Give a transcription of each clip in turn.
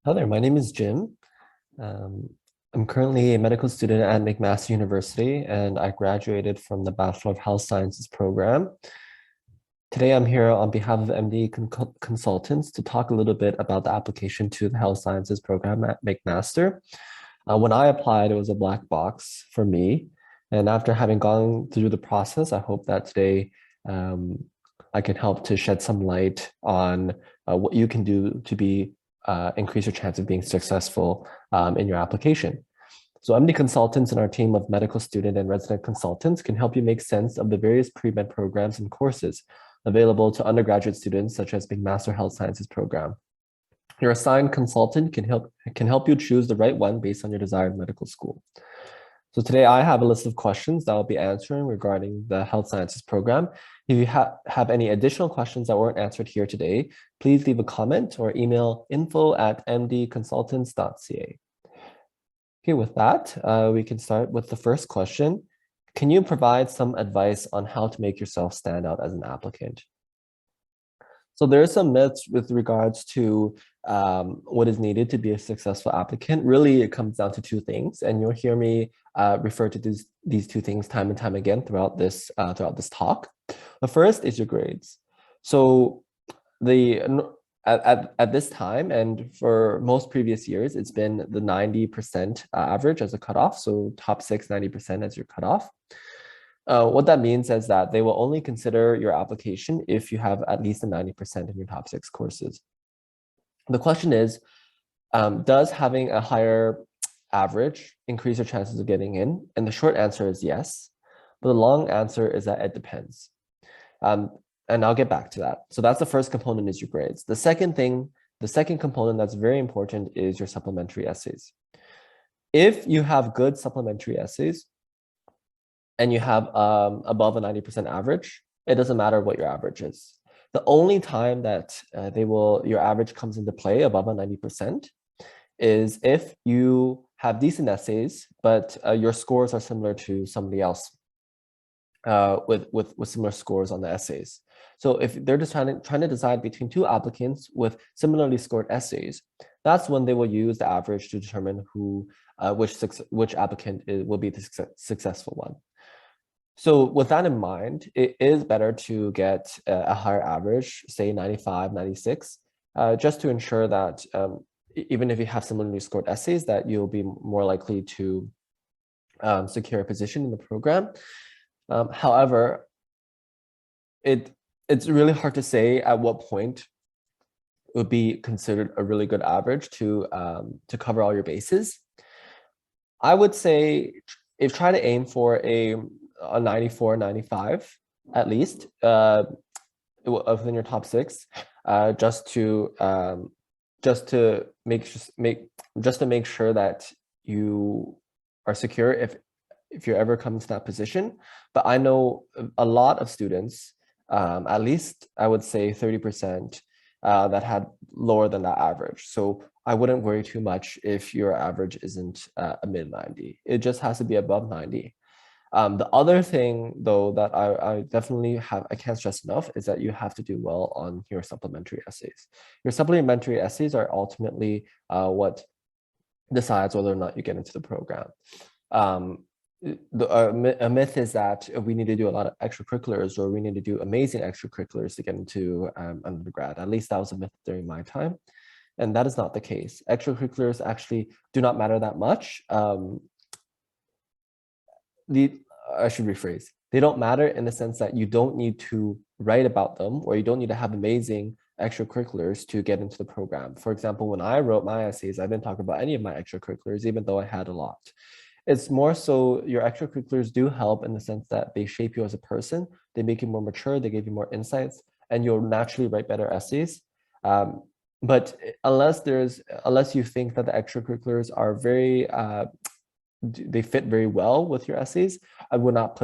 Hi there, my name is Jim. Um, I'm currently a medical student at McMaster University, and I graduated from the Bachelor of Health Sciences program. Today, I'm here on behalf of MD Consultants to talk a little bit about the application to the Health Sciences program at McMaster. When I applied, it was a black box for me. And after having gone through the process, I hope that today I can help to shed some light on what you can do to increase your chance of being successful in your application. So MD Consultants and our team of medical student and resident consultants can help you make sense of the various pre-med programs and courses available to undergraduate students such as McMaster Health Sciences program. Your assigned consultant can help you choose the right one based on your desired medical school. So today I have a list of questions that I'll be answering regarding the health sciences program. If you have any additional questions that weren't answered here today, please leave a comment or email info@mdconsultants.ca. Okay, with that, we can start with the first question. Can you provide some advice on how to make yourself stand out as an applicant? So there are some myths with regards to what is needed to be a successful applicant. Really, it comes down to two things, and you'll hear me refer to these two things time and time again throughout this talk. The first is your grades. So at this time and for most previous years, it's been the 90% average as a cutoff. So top 90% as your cutoff. What that means is that they will only consider your application if you have at least a 90% in your top 6 courses. The question is, does having a higher average increase your chances of getting in? And the short answer is yes, but the long answer is that it depends. And I'll get back to that. So that's the first component, is your grades. The second component that's very important is your supplementary essays. If you have good supplementary essays and you have above a 90% average, it doesn't matter what your average is. The only time that your average comes into play above a 90% is if you have decent essays, but your scores are similar to somebody else with similar scores on the essays. So if they're just trying to decide between two applicants with similarly scored essays, that's when they will use the average to determine which applicant will be the successful one. So with that in mind, it is better to get a higher average, say 95, 96, just to ensure that even if you have similarly scored essays, that you'll be more likely to secure a position in the program. However, it's really hard to say at what point it would be considered a really good average to cover all your bases. I would say try to aim for a 94, 95 at least within your top 6, just to make sure that you are secure if you ever come to that position. But I know a lot of students, at least I would say 30%, that had lower than that average. So I wouldn't worry too much if your average isn't a mid 90. It just has to be above 90. The other thing, though, that I definitely I can't stress enough is that you have to do well on your supplementary essays. Your supplementary essays are ultimately what decides whether or not you get into the program. A myth is that we need to do a lot of extracurriculars, or we need to do amazing extracurriculars to get into undergrad. At least that was a myth during my time. And that is not the case. Extracurriculars actually do not matter that much. I should rephrase. They don't matter in the sense that you don't need to write about them, or you don't need to have amazing extracurriculars to get into the program. For example, when I wrote my essays, I didn't talk about any of my extracurriculars, even though I had a lot. It's more so your extracurriculars do help in the sense that they shape you as a person, they make you more mature, they give you more insights, and you'll naturally write better essays. But unless you think that the extracurriculars are they fit very well with your essays, I would not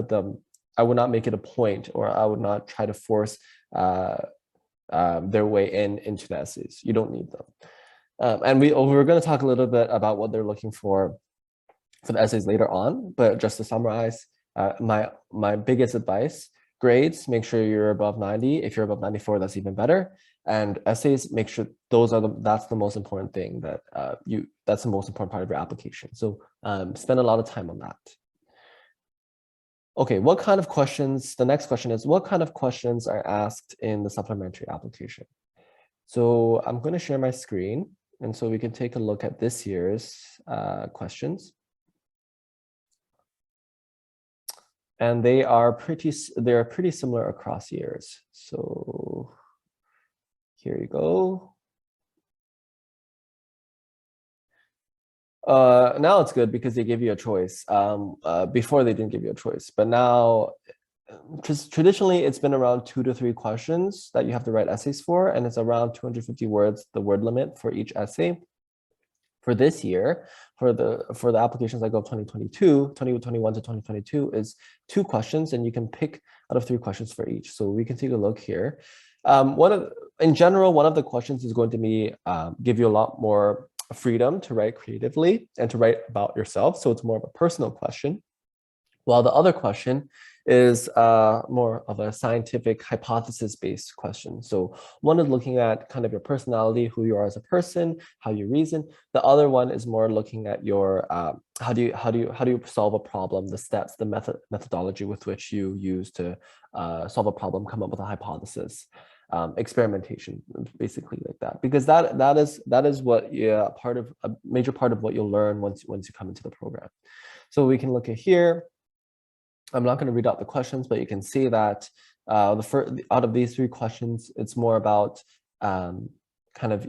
make it a point, or I would not try to force their way into the essays. You don't need them. And we're going to talk a little bit about what they're looking for the essays later on, but just to summarize, my biggest advice: grades, make sure you're above 90. If you're above 94, that's even better. And essays, make sure that's the most important thing that that's the most important part of your application. So spend a lot of time on that. Okay, what kind of questions, the next question is, what kind of questions are asked in the supplementary application? So I'm going to share my screen, and so we can take a look at this year's questions. And they are pretty similar across years. So here you go. Now it's good because they give you a choice. Before they didn't give you a choice, but now just traditionally it's been around 2 to 3 questions that you have to write essays for, and it's around 250 words, the word limit for each essay. For this year, for the applications that go 2021 to 2022 is 2 questions, and you can pick out of 3 questions for each. So we can take a look here. In general, one of the questions is going to be give you a lot more freedom to write creatively and to write about yourself. So it's more of a personal question. While the other question is more of a scientific hypothesis-based question. So one is looking at kind of your personality, who you are as a person, how you reason. The other one is more looking at your how do you solve a problem, the steps, the methodology with which you use to solve a problem, come up with a hypothesis. Experimentation, basically like that, because that is what a major part of what you'll learn once you come into the program. So we can look at here. I'm not going to read out the questions, but you can see that out of these 3 questions, it's more about kind of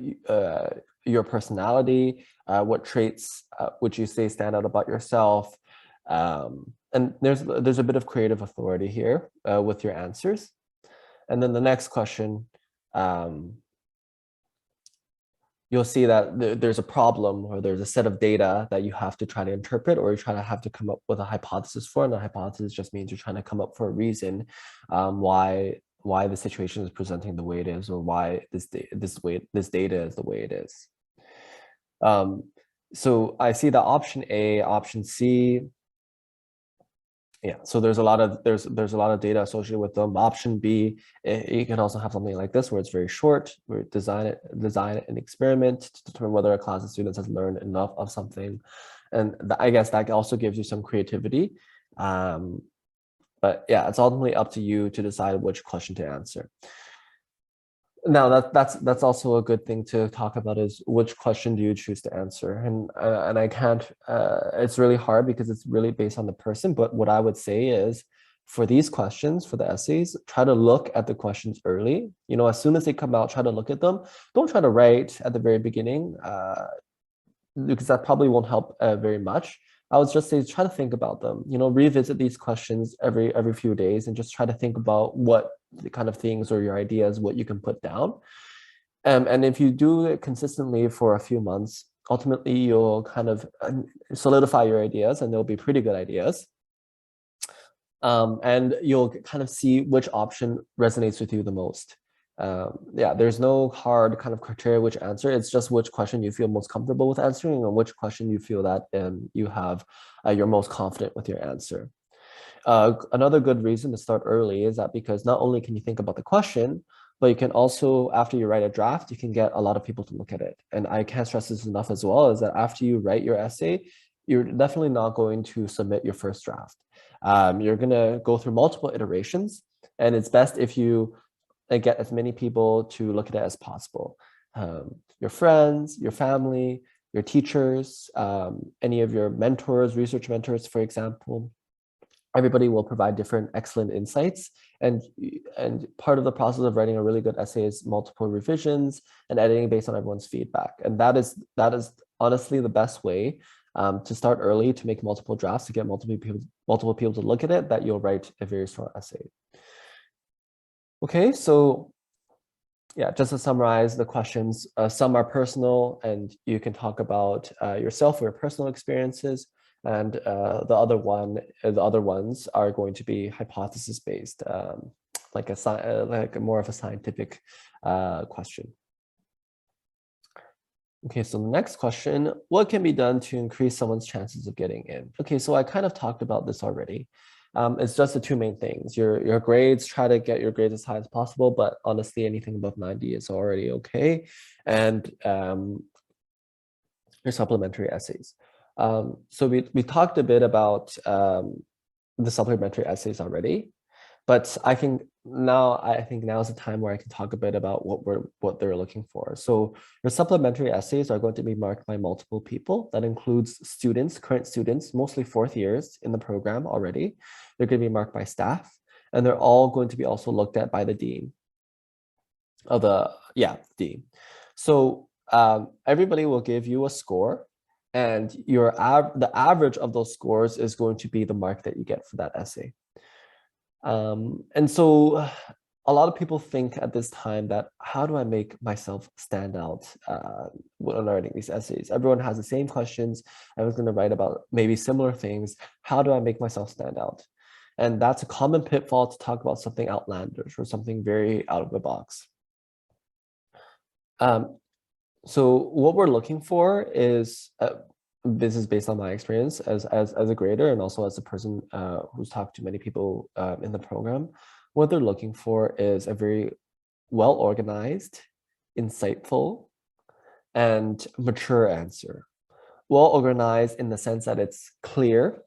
your personality, what traits would you say stand out about yourself, and there's a bit of creative authority here with your answers. And then the next question, you'll see that there's a problem or there's a set of data that you have to try to interpret, or you have to come up with a hypothesis for. And the hypothesis just means you're trying to come up for a reason why the situation is presenting the way it is, or why this data is the way it is. So I see that option A, option C. Yeah, so there's a lot of data associated with them. Option B, you can also have something like this where it's very short, where design an experiment to determine whether a class of students has learned enough of something, and I guess that also gives you some creativity. But yeah, it's ultimately up to you to decide which question to answer. Now that's also a good thing to talk about, is which question do you choose to answer, and I can't. It's really hard because it's really based on the person. But what I would say is, for these questions, for the essays, try to look at the questions early. As soon as they come out, try to look at them. Don't try to write at the very beginning, because that probably won't help very much. I would just say try to think about them. Revisit these questions every few days, and just try to think about what the kind of things or your ideas, what you can put down. And if you do it consistently for a few months, ultimately you'll kind of solidify your ideas, and they'll be pretty good ideas. And you'll kind of see which option resonates with you the most. Yeah, there's no hard kind of criteria which answer. It's just which question you feel most comfortable with answering, and which question you feel that you're most confident with your answer. Another good reason to start early is that because not only can you think about the question, but you can also, after you write a draft, you can get a lot of people to look at it. And I can't stress this enough as well, is that after you write your essay, you're definitely not going to submit your first draft. You're going to go through multiple iterations, and it's best if you get as many people to look at it as possible. Your friends, your family, your teachers, any of your mentors, research mentors, for example. Everybody will provide different excellent insights, and part of the process of writing a really good essay is multiple revisions and editing based on everyone's feedback. And that is honestly the best way to start early, to make multiple drafts, to get multiple people to look at it, that you'll write a very strong essay. Okay, so yeah, just to summarize the questions, some are personal, and you can talk about yourself or your personal experiences. And the other ones are going to be hypothesis based, like more of a scientific question. Okay, so the next question: what can be done to increase someone's chances of getting in? Okay, so I kind of talked about this already. It's just the two main things. Your grades, try to get your grades as high as possible, but honestly, anything above 90 is already okay. And your supplementary essays. So we talked a bit about the supplementary essays already, but I think now is the time where I can talk a bit about what they're looking for. So your supplementary essays are going to be marked by multiple people. That includes students, current students, mostly fourth years in the program already. They're going to be marked by staff, and they're all going to be also looked at by the dean of the dean. So everybody will give you a score, and the average of those scores is going to be the mark that you get for that essay. And so a lot of people think at this time that, how do I make myself stand out when learning these essays? Everyone has the same questions. Everyone's going to write about maybe similar things. How do I make myself stand out? And that's a common pitfall, to talk about something outlandish or something very out of the box. So what we're looking for is, this is based on my experience as a grader and also as a person who's talked to many people in the program. What they're looking for is a very well-organized, insightful, and mature answer. Well-organized in the sense that it's clear.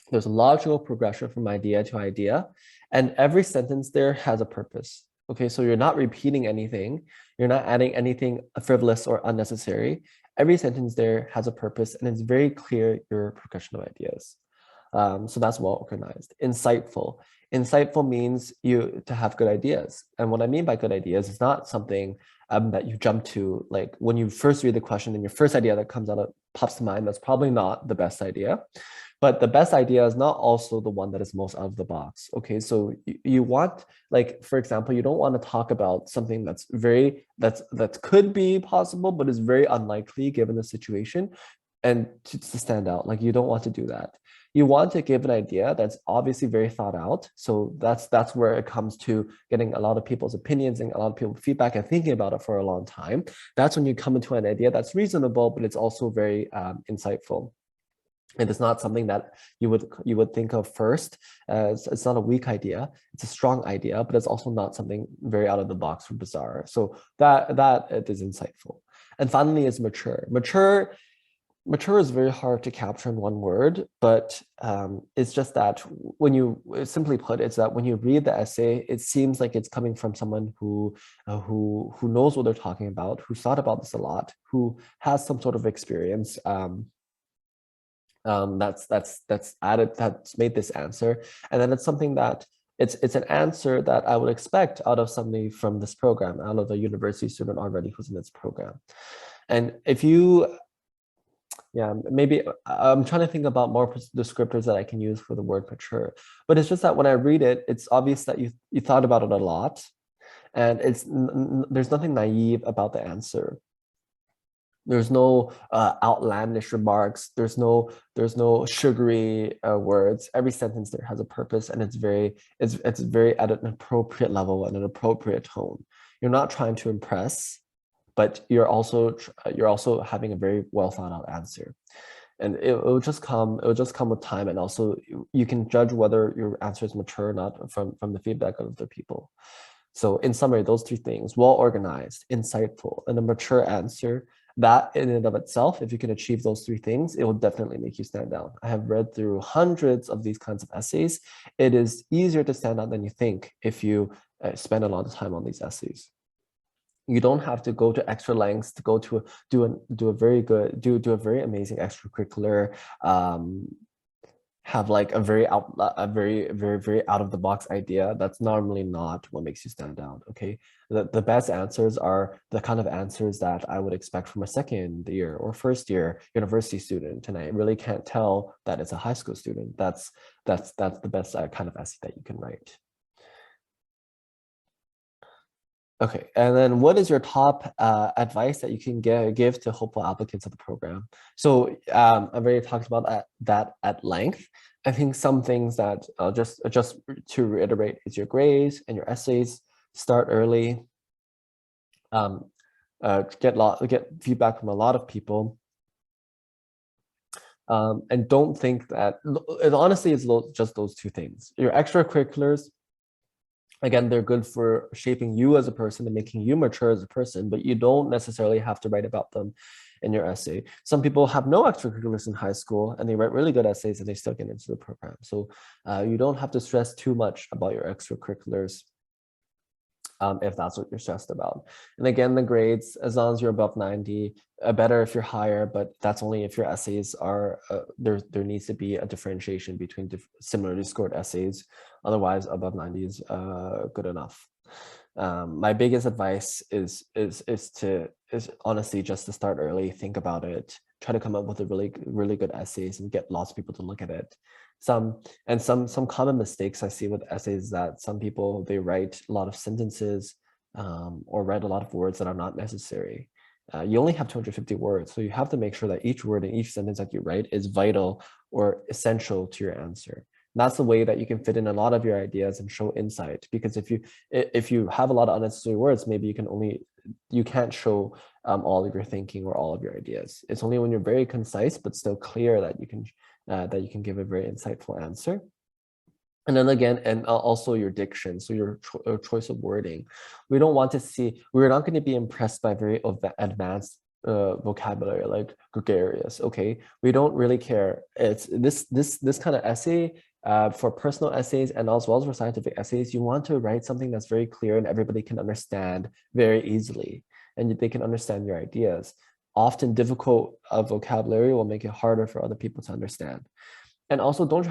There's a logical progression from idea to idea, and every sentence there has a purpose. Okay, so you're not repeating anything. You're not adding anything frivolous or unnecessary. Every sentence there has a purpose, and it's very clear your progression of ideas. So that's well organized. Insightful. Insightful means you to have good ideas. And what I mean by good ideas is not something that you jump to, like when you first read the question and your first idea that comes out pops to mind. That's probably not the best idea. But the best idea is not also the one that is most out of the box. Okay, so you want, like, for example, you don't want to talk about something that's that could be possible, but is very unlikely given the situation, and to stand out. Like, you don't want to do that. You want to give an idea that's obviously very thought out. So that's where it comes to getting a lot of people's opinions and a lot of people's feedback and thinking about it for a long time. That's when you come into an idea that's reasonable, but it's also very insightful. It is not something that you would think of first. It's not a weak idea. It's a strong idea, but it's also not something very out of the box or bizarre. So that it is insightful. And finally, is mature. Mature is very hard to capture in one word, but it's just that when you, simply put, it's that when you read the essay, it seems like it's coming from someone who knows what they're talking about, who's thought about this a lot, who has some sort of experience. That's made this answer, and then it's something that it's an answer that I would expect out of somebody from this program, out of a university student already who's in this program. And if you, maybe I'm trying to think about more descriptors that I can use for the word mature, but it's just that when I read it, it's obvious that you thought about it a lot, and there's nothing naive about the answer. There's no outlandish remarks. There's no sugary words. Every sentence there has a purpose, and it's very at an appropriate level and an appropriate tone. You're not trying to impress, but you're also having a very well thought out answer, and it will just come with time, and also you can judge whether your answer is mature or not from the feedback of the people. So in summary, those three things: well organized, insightful, and a mature answer. That in and of itself, if you can achieve those three things, it will definitely make you stand out. I have read through hundreds of these kinds of essays. It is easier to stand out than you think if you spend a lot of time on these essays. You don't have to go to extra lengths to go to do a very amazing extracurricular, have like a very out of the box idea. That's normally not what makes you stand out. Okay, the best answers are the kind of answers that I would expect from a second year or first year university student, and I really can't tell that it's a high school student. That's the best kind of essay that you can write. Okay, and then what is your top advice that you can give to hopeful applicants of the program? So I've already talked about that at length. I think some things that just to reiterate is your grades and your essays. Start early. Get feedback from a lot of people. And don't think that, honestly, it's just those two things. Your extracurriculars, again, they're good for shaping you as a person and making you mature as a person, but you don't necessarily have to write about them in your essay. Some people have no extracurriculars in high school and they write really good essays and they still get into the program. So you don't have to stress too much about your extracurriculars if that's what you're stressed about. And again, the grades, as long as you're above 90, better if you're higher, but that's only if your essays are, there needs to be a differentiation between similarly scored essays. Otherwise, above 90 is good enough. My biggest advice is honestly just to start early, think about it, try to come up with a really good essays and get lots of people to look at it. Some common mistakes I see with essays that some people, they write a lot of sentences or write a lot of words that are not necessary. You only have 250 words, so you have to make sure that each word in each sentence that you write is vital or essential to your answer. And that's the way that you can fit in a lot of your ideas and show insight. Because if you have a lot of unnecessary words, maybe you can't show all of your thinking or all of your ideas. It's only when you're very concise but still clear that you can give a very insightful answer. And then again, and also your diction, so your choice of wording. We're not going to be impressed by very advanced vocabulary like gregarious. Okay, we don't really care. It's this kind of essay for personal essays and as well as for scientific essays. You want to write something that's very clear and everybody can understand very easily, and they can understand your ideas. Often difficult vocabulary will make it harder for other people to understand. And also don't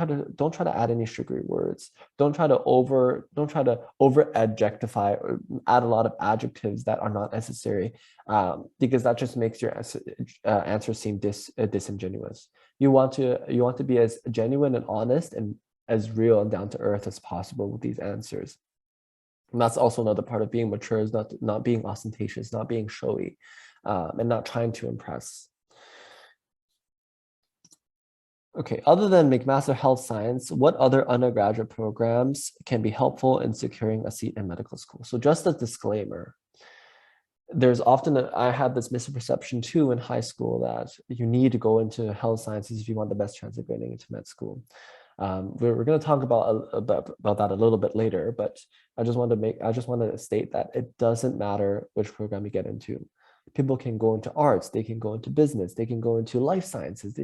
try to add any sugary words. Don't try to over adjectify or add a lot of adjectives that are not necessary, because that just makes your answer seem disingenuous. You want to be as genuine and honest and as real and down to earth as possible with these answers. And that's also another part of being mature, is not being ostentatious, not being showy, and not trying to impress. Okay, other than McMaster Health Science, what other undergraduate programs can be helpful in securing a seat in medical school? So just a disclaimer, there's often, I had this misperception too in high school that you need to go into health sciences if you want the best chance of getting into med school. We're going to talk about that a little bit later, but I just want to state that it doesn't matter which program you get into. People can go into arts, they can go into business, they can go into life sciences,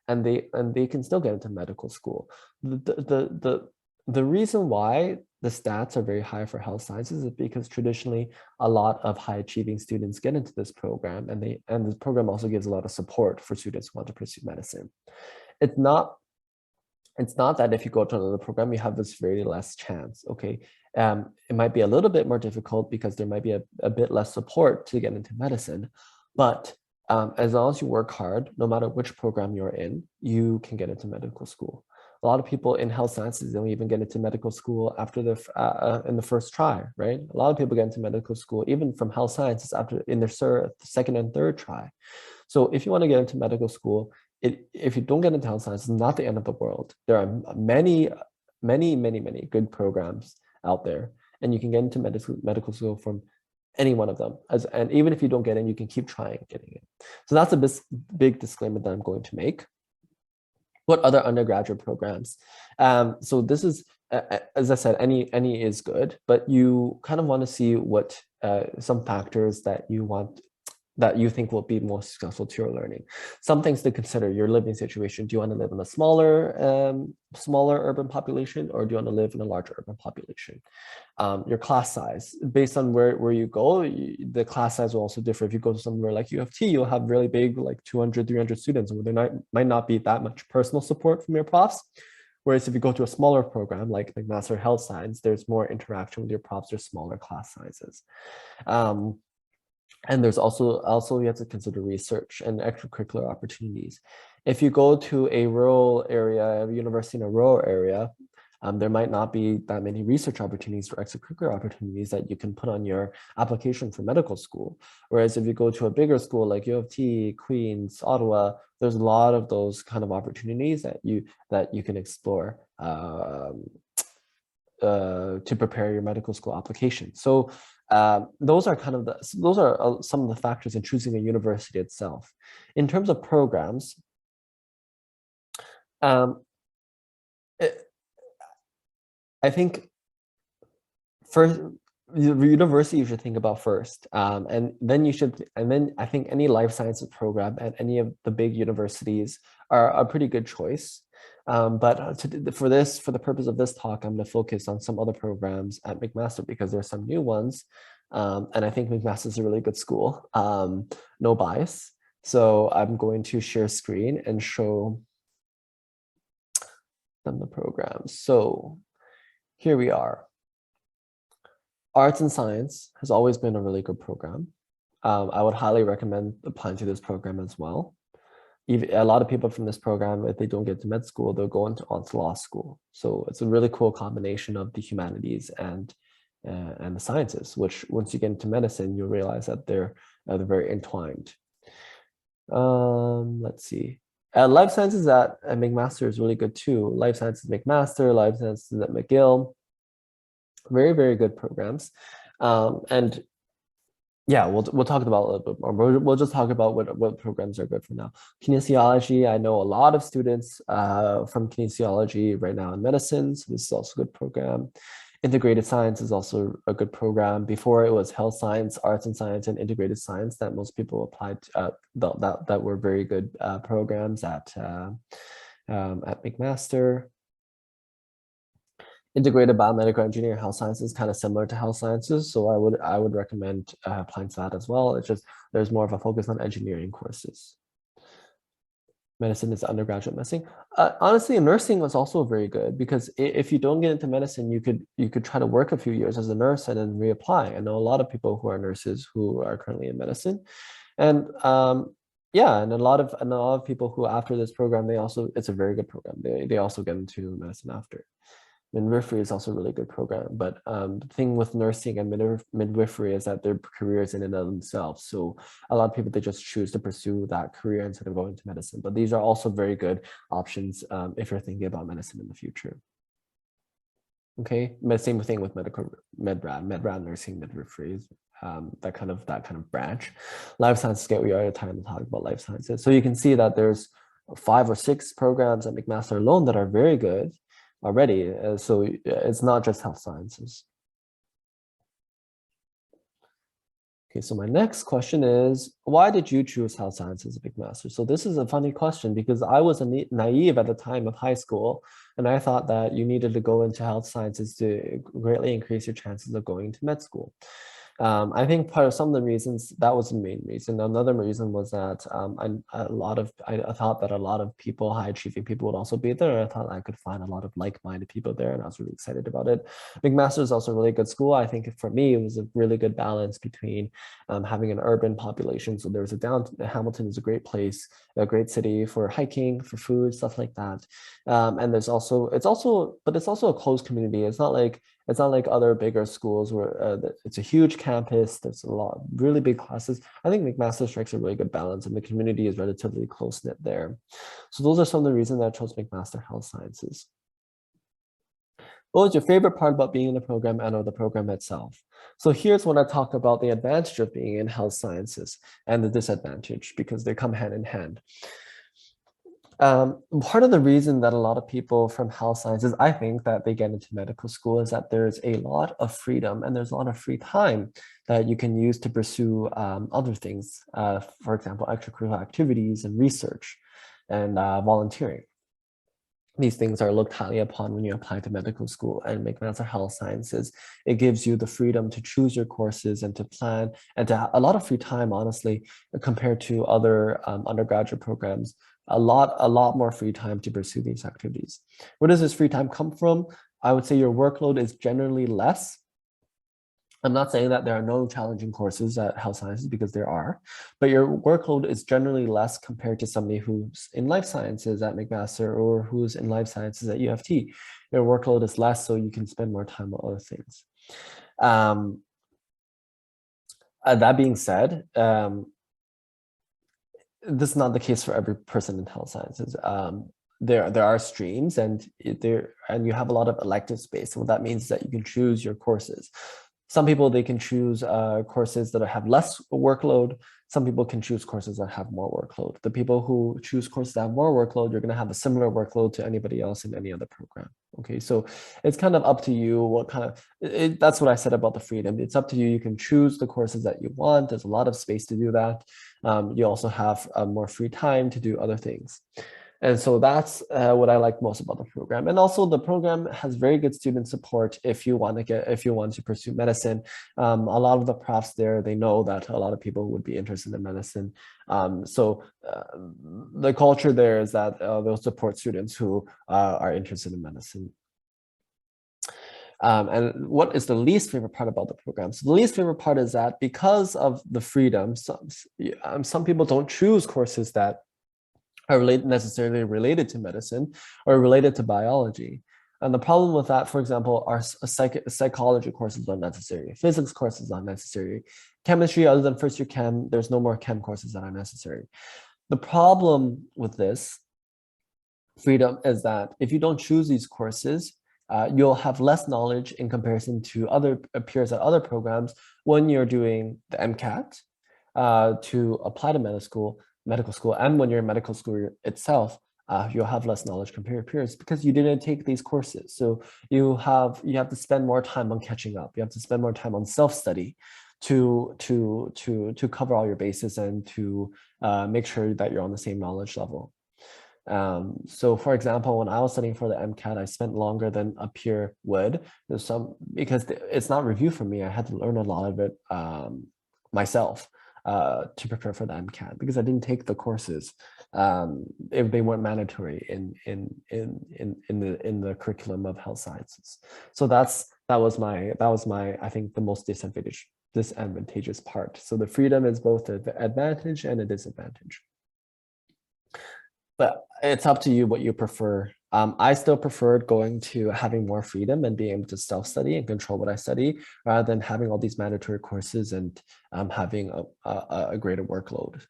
and they can still get into medical school. The reason why the stats are very high for health sciences is because traditionally a lot of high achieving students get into this program, and this program also gives a lot of support for students who want to pursue medicine. It's not that if you go to another program, you have this very less chance, okay? It might be a little bit more difficult because there might be a bit less support to get into medicine, but as long as you work hard, no matter which program you're in, you can get into medical school. A lot of people in health sciences don't even get into medical school after in the first try, right? A lot of people get into medical school, even from health sciences, in their second and third try. So if you want to get into medical school, if you don't get into health science, it's not the end of the world. There are many good programs out there, and you can get into medical school from any one of them. And even if you don't get in, you can keep trying getting in. So that's a big disclaimer that I'm going to make. What other undergraduate programs? So this is, as I said, any is good, but you kind of want to see what some factors that you think will be most successful to your learning. Some things to consider: your living situation. Do you want to live in a smaller urban population, or do you want to live in a larger urban population? Your class size, based on where you go, the class size will also differ. If you go to somewhere like U of T, you'll have really big, like 200, 300 students, where there might not be that much personal support from your profs. Whereas if you go to a smaller program like McMaster Health Science, there's more interaction with your profs, there's smaller class sizes. And there's also you have to consider research and extracurricular opportunities. If you go to a rural area, a university in a rural area, there might not be that many research opportunities or extracurricular opportunities that you can put on your application for medical school. Whereas if you go to a bigger school like U of T, Queen's, Ottawa, there's a lot of those kind of opportunities that you can explore to prepare your medical school application. So those are some of the factors in choosing a university itself. In terms of programs, Um, it, I think first, the university you should think about first, and then I think any life sciences program at any of the big universities are a pretty good choice. But for the purpose of this talk, I'm going to focus on some other programs at McMaster because there's some new ones, and I think McMaster is a really good school. No bias. So I'm going to share screen and show them the programs. So here we are. Arts and Science has always been a really good program. I would highly recommend applying to this program as well. Even, a lot of people from this program, if they don't get to med school, they'll go onto law school. So it's a really cool combination of the humanities and the sciences, which once you get into medicine, you'll realize that they're very entwined. Let's see. Life Sciences at McMaster is really good too. Life Sciences McMaster, Life Sciences at McGill. Very, very good programs. And yeah, we'll talk about a little bit more. We'll just talk about what programs are good for now. Kinesiology, I know a lot of students from kinesiology right now in medicine, so this is also a good program. Integrated science is also a good program. Before it was health science, arts and science, and integrated science that most people applied that were very good programs at McMaster. Integrated biomedical engineering health sciences kind of similar to health sciences, so I would recommend applying to that as well. It's just there's more of a focus on engineering courses. Medicine is undergraduate medicine. Honestly, nursing was also very good because if you don't get into medicine, you could try to work a few years as a nurse and then reapply. I know a lot of people who are nurses who are currently in medicine, and yeah, and a lot of people who after this program it's a very good program. They also get into medicine after. Midwifery is also a really good program, but the thing with nursing and midwifery is that their careers in and of themselves. So a lot of people, they just choose to pursue that career instead of going to medicine. But these are also very good options if you're thinking about medicine in the future. Okay, same thing with med-rad nursing, midwifery, that kind of branch. Life sciences, get we are at time to talk about life sciences. So you can see that there's 5 or 6 programs at McMaster alone that are very good already. So it's not just health sciences. Okay, so my next question is, why did you choose health sciences as a McMaster? So this is a funny question because I was naive at the time of high school, and I thought that you needed to go into health sciences to greatly increase your chances of going to med school. I think part of some of the reasons, that was the main reason. Another reason was that I thought that a lot of people, high achieving people would also be there. I thought I could find a lot of like-minded people there, and I was really excited about it. McMaster is also a really good school. I think for me, it was a really good balance between having an urban population. So there's Hamilton is a great place, a great city for hiking, for food, stuff like that. And it's also a closed community. It's not like other bigger schools where it's a huge campus. There's a lot really big classes. I think McMaster strikes a really good balance, and the community is relatively close knit there. So those are some of the reasons that I chose McMaster Health Sciences. What was your favorite part about being in the program and of the program itself? So here's when I talk about the advantage of being in health sciences and the disadvantage, because they come hand in hand. Part of the reason that a lot of people from health sciences, I think, that they get into medical school is that there's a lot of freedom and there's a lot of free time that you can use to pursue other things, for example, extracurricular activities and research and volunteering. These things are looked highly upon when you apply to medical school and McMaster Health Sciences. It gives you the freedom to choose your courses and to plan and to have a lot of free time, honestly, compared to other undergraduate programs. A lot more free time to pursue these activities. Where does this free time come from? I would say your workload is generally less. I'm not saying that there are no challenging courses at health sciences, because there are, but your workload is generally less compared to somebody who's in life sciences at McMaster or who's in life sciences at UFT. Your workload is less, so you can spend more time on other things. That being said, this is not the case for every person in health sciences. There are streams, and you have a lot of elective space. And what that means is that you can choose your courses. Some people, they can choose courses that have less workload. Some people can choose courses that have more workload. The people who choose courses that have more workload, you're going to have a similar workload to anybody else in any other program. Okay, so it's kind of up to you what kind of, that's what I said about the freedom. It's up to you. You can choose the courses that you want. There's a lot of space to do that. You also have more free time to do other things. And so that's what I like most about the program. And also the program has very good student support if you want to pursue medicine. A lot of the profs there, they know that a lot of people would be interested in medicine. So the culture there is that they'll support students who are interested in medicine. And what is the least favorite part about the program? So the least favorite part is that because of the freedom, some people don't choose courses that are necessarily related to medicine or related to biology. And the problem with that, for example, our psychology courses are necessary. Physics courses are necessary. Chemistry, other than first year chem, there's no more chem courses that are necessary. The problem with this freedom is that if you don't choose these courses, you'll have less knowledge in comparison to other peers at other programs when you're doing the MCAT to apply to medical school, and when you're in medical school itself, you'll have less knowledge compared to peers because you didn't take these courses. So you have to spend more time on catching up. You have to spend more time on self-study to cover all your bases and to make sure that you're on the same knowledge level. So for example, when I was studying for the MCAT, I spent longer than a peer would. Because it's not review for me. I had to learn a lot of it myself. To prepare for the MCAT because I didn't take the courses if they weren't mandatory in the curriculum of health sciences. So that was my I think the most disadvantageous part. So the freedom is both an advantage and a disadvantage. But it's up to you what you prefer. I still preferred going to having more freedom and being able to self-study and control what I study rather than having all these mandatory courses and having a greater workload.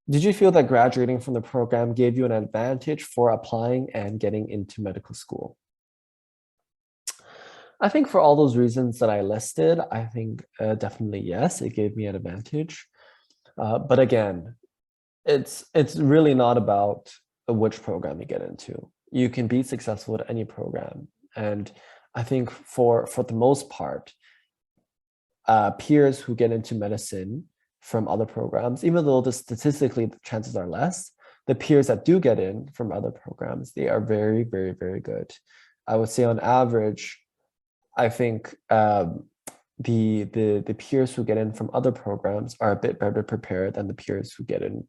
Did you feel that graduating from the program gave you an advantage for applying and getting into medical school? I think for all those reasons that I listed, I think definitely yes, it gave me an advantage. But again, it's really not about which program you get into. You can be successful at any program. And I think for the most part, peers who get into medicine from other programs, even though statistically the chances are less, the peers that do get in from other programs, they are very, very, very good. I would say on average, I think the peers who get in from other programs are a bit better prepared than the peers who get in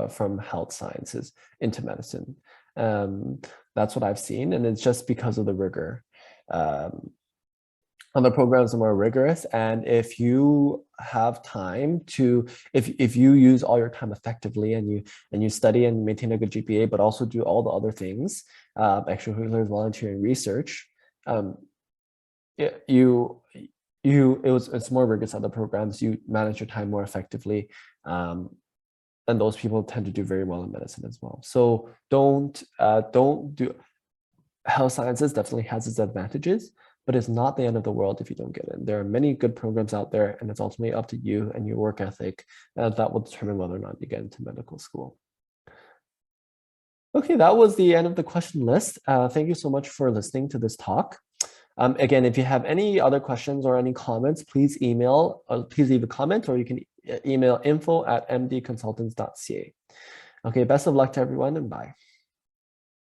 from health sciences into medicine. That's what I've seen, and it's just because of the rigor. Other programs are more rigorous, and if you have time to, if you use all your time effectively and you study and maintain a good GPA, but also do all the other things, extracurriculars, volunteering, research, it's more rigorous other programs. You manage your time more effectively, and those people tend to do very well in medicine as well. So don't do. Health sciences definitely has its advantages, but it's not the end of the world if you don't get in. There are many good programs out there, and it's ultimately up to you and your work ethic that will determine whether or not you get into medical school. Okay, that was the end of the question list. Thank you so much for listening to this talk. Again, if you have any other questions or any comments, please leave a comment, or you can email info@mdconsultants.ca. Okay, best of luck to everyone, and bye.